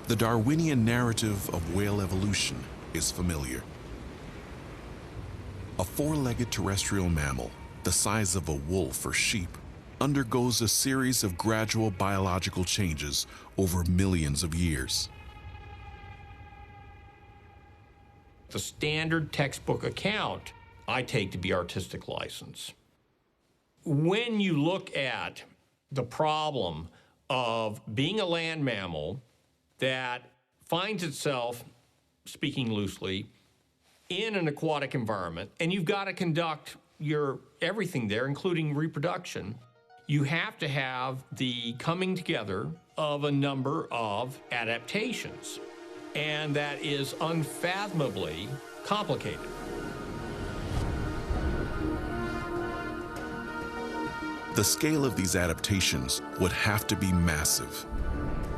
The Darwinian narrative of whale evolution is familiar. A four-legged terrestrial mammal, the size of a wolf or sheep, undergoes a series of gradual biological changes over millions of years. The standard textbook account I take to be artistic license. When you look at the problem of being a land mammal that finds itself, speaking loosely, in an aquatic environment, and you've got to conduct your everything there, including reproduction, you have to have the coming together of a number of adaptations. And that is unfathomably complicated. The scale of these adaptations would have to be massive,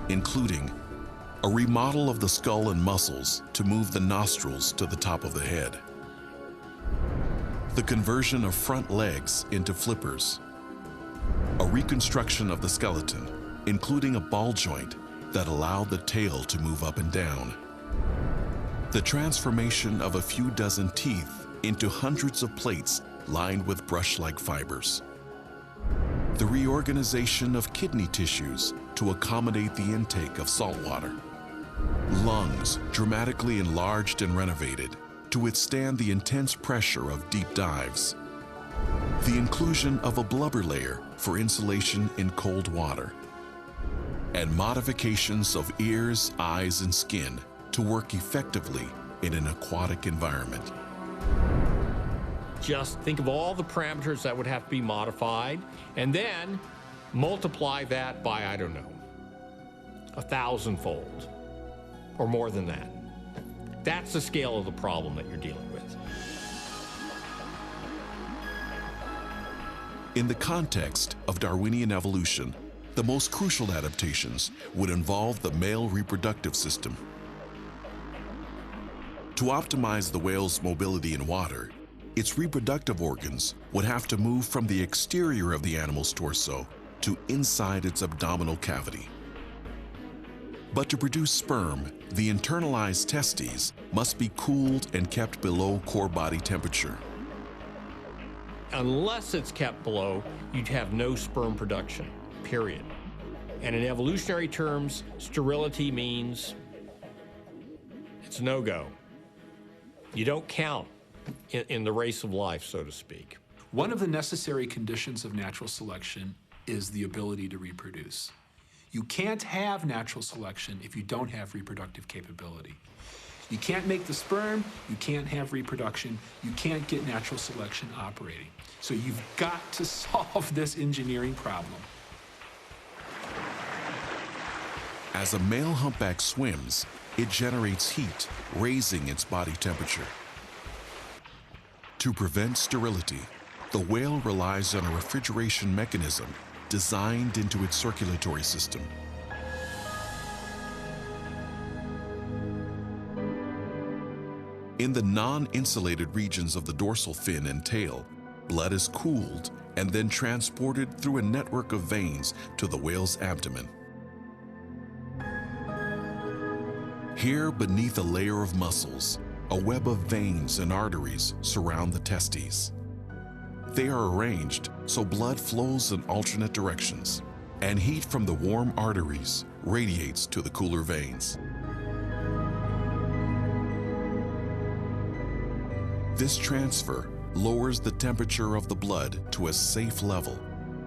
including a remodel of the skull and muscles to move the nostrils to the top of the head, the conversion of front legs into flippers, a reconstruction of the skeleton, including a ball joint that allowed the tail to move up and down, the transformation of a few dozen teeth into hundreds of plates lined with brush-like fibers, the reorganization of kidney tissues to accommodate the intake of salt water, lungs dramatically enlarged and renovated to withstand the intense pressure of deep dives, the inclusion of a blubber layer for insulation in cold water, and modifications of ears, eyes, and skin to work effectively in an aquatic environment. Just think of all the parameters that would have to be modified, and then multiply that by, I don't know, 1,000-fold, or more than that. That's the scale of the problem that you're dealing with. In the context of Darwinian evolution, the most crucial adaptations would involve the male reproductive system. To optimize the whale's mobility in water, its reproductive organs would have to move from the exterior of the animal's torso to inside its abdominal cavity. But to produce sperm, the internalized testes must be cooled and kept below core body temperature. Unless it's kept below, you'd have no sperm production, period. And in evolutionary terms, sterility means it's no-go. You don't count in the race of life, so to speak. One of the necessary conditions of natural selection is the ability to reproduce. You can't have natural selection if you don't have reproductive capability. You can't make the sperm, you can't have reproduction, you can't get natural selection operating. So you've got to solve this engineering problem. As a male humpback swims, it generates heat, raising its body temperature. To prevent sterility, the whale relies on a refrigeration mechanism designed into its circulatory system. In the non-insulated regions of the dorsal fin and tail, blood is cooled and then transported through a network of veins to the whale's abdomen. Here, beneath a layer of muscles, a web of veins and arteries surround the testes. They are arranged so blood flows in alternate directions, and heat from the warm arteries radiates to the cooler veins. This transfer lowers the temperature of the blood to a safe level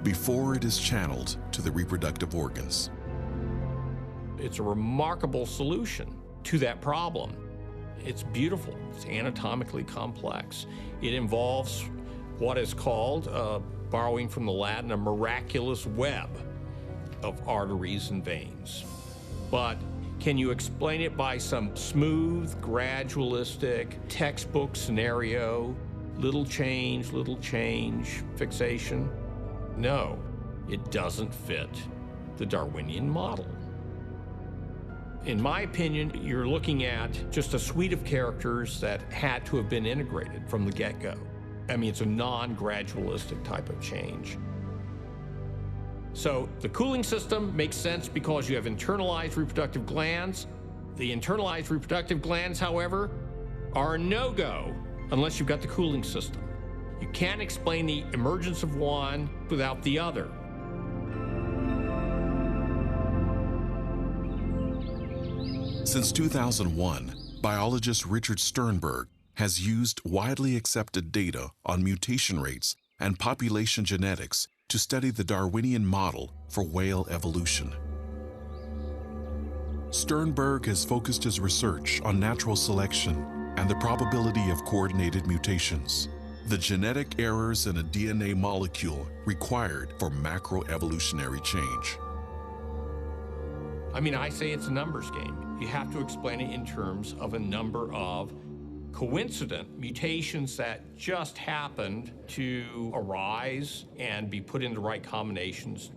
before it is channeled to the reproductive organs. It's a remarkable solution to that problem. It's beautiful. It's anatomically complex. It involves what is called, borrowing from the Latin, a miraculous web of arteries and veins. But can you explain it by some smooth, gradualistic, textbook scenario, little change, fixation? No, it doesn't fit the Darwinian model. In my opinion, you're looking at just a suite of characters that had to have been integrated from the get-go. I mean, it's a non-gradualistic type of change. So the cooling system makes sense because you have internalized reproductive glands. The internalized reproductive glands, however, are a no-go unless you've got the cooling system. You can't explain the emergence of one without the other. Since 2001, biologist Richard Sternberg has used widely accepted data on mutation rates and population genetics to study the Darwinian model for whale evolution. Sternberg has focused his research on natural selection and the probability of coordinated mutations, the genetic errors in a DNA molecule required for macroevolutionary change. I mean, I say it's a numbers game. You have to explain it in terms of a number of coincident mutations that just happened to arise and be put in the right combinations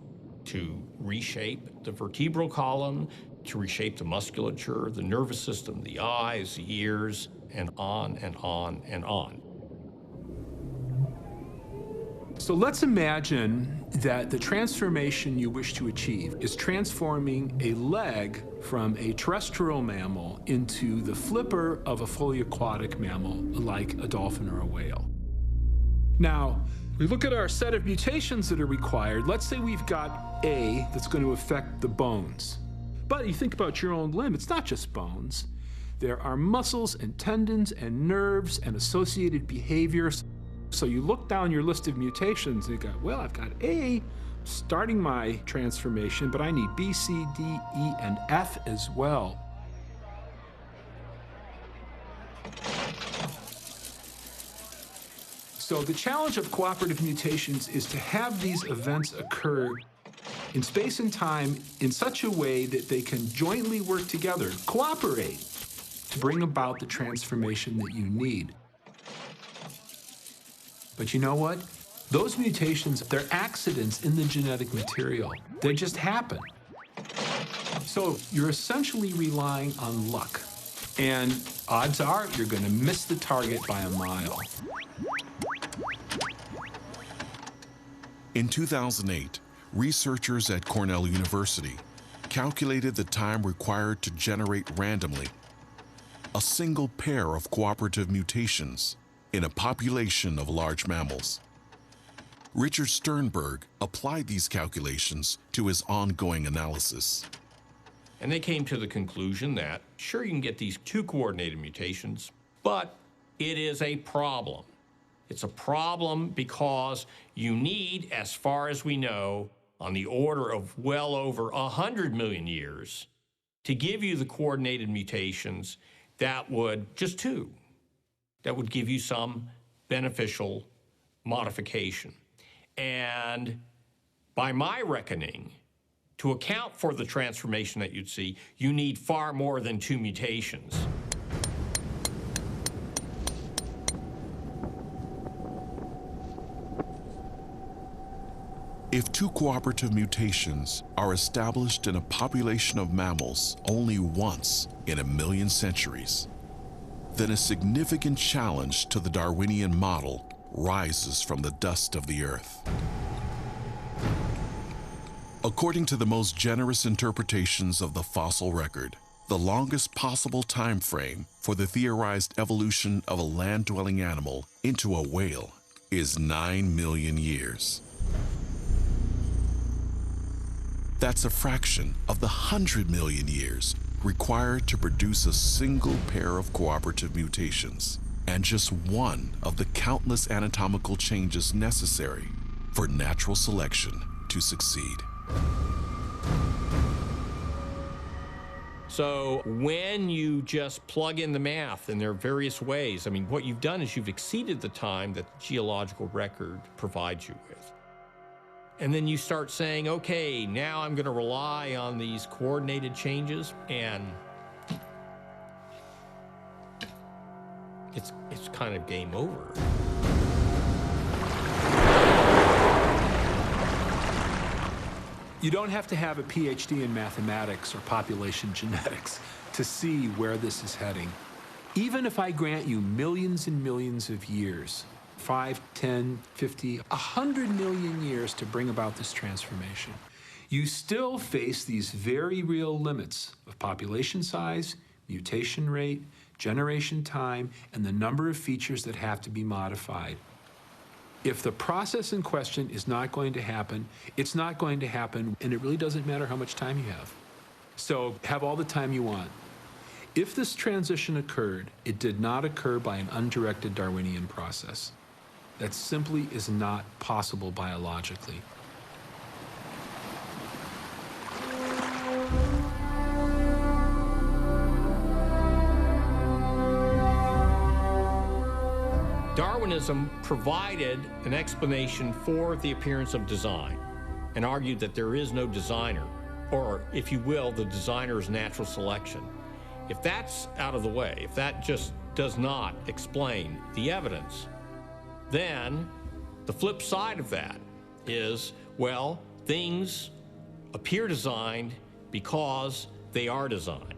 to reshape the vertebral column, to reshape the musculature, the nervous system, the eyes, the ears, and on and on and on. So let's imagine that the transformation you wish to achieve is transforming a leg from a terrestrial mammal into the flipper of a fully aquatic mammal like a dolphin or a whale. Now, we look at our set of mutations that are required. Let's say we've got A that's going to affect the bones. But you think about your own limb, it's not just bones. There are muscles and tendons and nerves and associated behaviors. So you look down your list of mutations and you go, well, I've got A starting my transformation, but I need B, C, D, E, and F as well. So the challenge of cooperative mutations is to have these events occur in space and time in such a way that they can jointly work together, cooperate, to bring about the transformation that you need. But you know what? Those mutations, they're accidents in the genetic material. They just happen. So you're essentially relying on luck. And odds are you're going to miss the target by a mile. In 2008, researchers at Cornell University calculated the time required to generate randomly a single pair of cooperative mutations in a population of large mammals. Richard Sternberg applied these calculations to his ongoing analysis. And they came to the conclusion that, sure, you can get these two coordinated mutations, but it is a problem. It's a problem because you need, as far as we know, on the order of well over 100 million years to give you the coordinated mutations that would, just two, that would give you some beneficial modification. And by my reckoning, to account for the transformation that you'd see, you need far more than two mutations. If two cooperative mutations are established in a population of mammals only once in 1 million centuries, then a significant challenge to the Darwinian model rises from the dust of the earth. According to the most generous interpretations of the fossil record, the longest possible time frame for the theorized evolution of a land-dwelling animal into a whale is 9 million years. That's a fraction of the 100 million years required to produce a single pair of cooperative mutations, and just one of the countless anatomical changes necessary for natural selection to succeed. So when you just plug in the math, and there are various ways, I mean, what you've done is you've exceeded the time that the geological record provides you with. And then you start saying, okay, now I'm going to rely on these coordinated changes, and it's kind of game over. You don't have to have a PhD in mathematics or population genetics to see where this is heading. Even if I grant you millions and millions of years, 5, 10, 50, 100 million years to bring about this transformation, you still face these very real limits of population size, mutation rate, generation time, and the number of features that have to be modified. If the process in question is not going to happen, it's not going to happen, and it really doesn't matter how much time you have. So have all the time you want. If this transition occurred, it did not occur by an undirected Darwinian process. That simply is not possible biologically. Darwinism provided an explanation for the appearance of design and argued that there is no designer, or, if you will, the designer is natural selection. If that's out of the way, if that just does not explain the evidence, then the flip side of that is, well, things appear designed because they are designed.